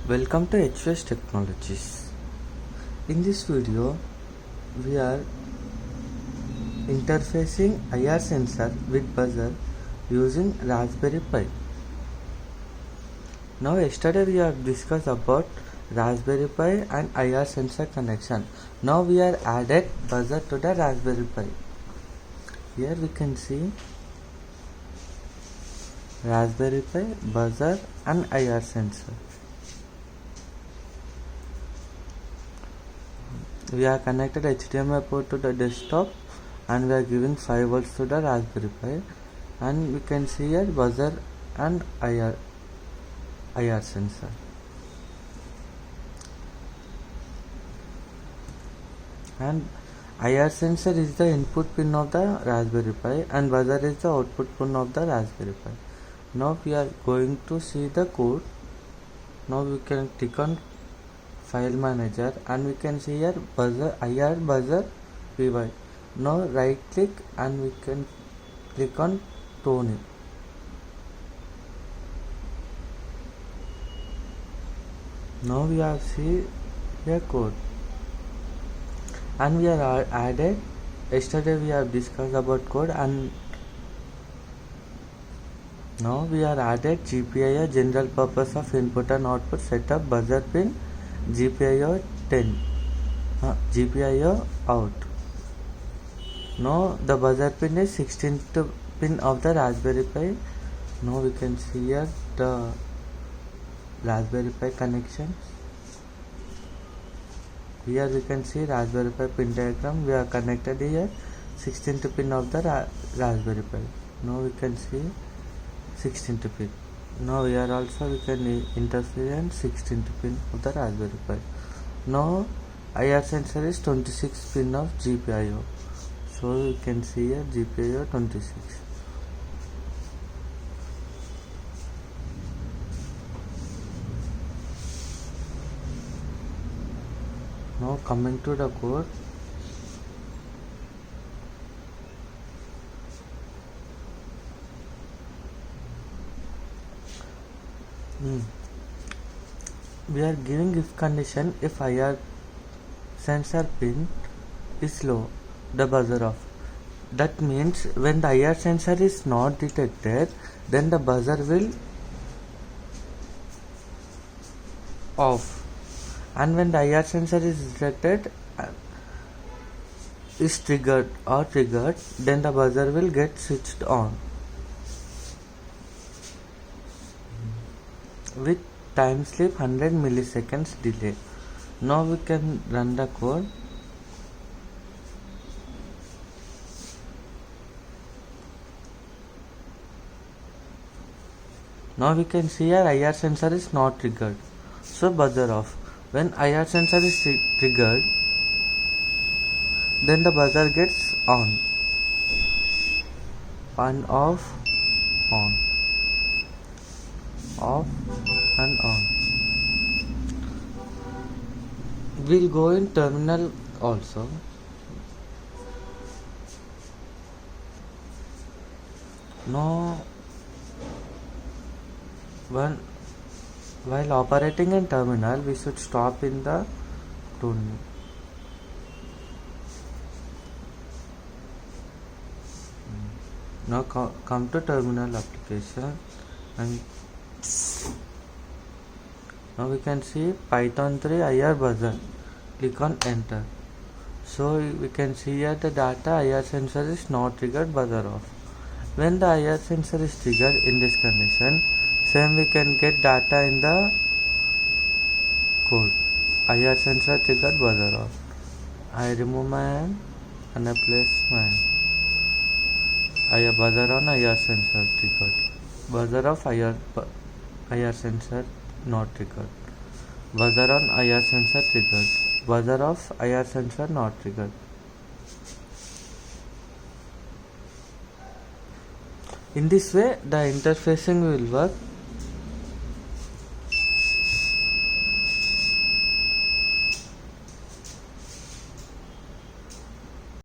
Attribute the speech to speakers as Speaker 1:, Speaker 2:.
Speaker 1: Welcome to HVS Technologies. In this video, we are interfacing IR sensor with buzzer using Raspberry Pi. Now yesterday we have discussed about Raspberry Pi and IR sensor connection. Now we are added buzzer to the Raspberry Pi. Here we can see Raspberry Pi, buzzer and IR sensor. We are connected HDMI port to the desktop and we are giving 5 volts to the Raspberry Pi, and we can see here buzzer and IR sensor. And IR sensor is the input pin of the Raspberry Pi and buzzer is the output pin of the Raspberry Pi. Now we are going to see the code. Now we can click on File Manager and we can see here buzzer, IR buzzer PY. Now right click and we can click on Tony. Now we have see here code and we are added. Yesterday we have discussed about code, and now we are added GPIO, general purpose of input and output setup, buzzer pin GPIO 10, GPIO out. Now the buzzer pin is 16th pin of the Raspberry Pi. Now we can see here the Raspberry Pi connection. Here we can see Raspberry Pi pin diagram. We are connected here 16th pin of the Raspberry Pi. Now we can see 16th pin. Now here also we can interfere in 16th pin of the Raspberry Pi. Now IR sensor is 26th pin of GPIO. So you can see here GPIO 26. Now coming to the code. We are giving if condition if IR sensor pin is low, the buzzer off. That means when the IR sensor is not detected, then the buzzer will off, and when the IR sensor is detected is triggered, then the buzzer will get switched on with time slip 100 milliseconds delay. Now we can run the code. Now we can see our IR sensor is not triggered, so buzzer off. When IR sensor is triggered, then the buzzer gets on and off, off and on. We'll go in terminal also. Now while operating in terminal, we should stop in the tuning. Now come to terminal application, and now we can see Python 3 IR buzzer. Click on enter. So we can see here the data IR sensor is not triggered, buzzer off. When the IR sensor is triggered in this condition, same we can get data in the code. IR sensor triggered, buzzer off. I remove my hand and I place my hand. IR buzzer on, IR sensor triggered. Buzzer off, IR sensor not triggered. Buzzer on, IR sensor triggered. Buzzer off, IR sensor not triggered. In this way the interfacing will work.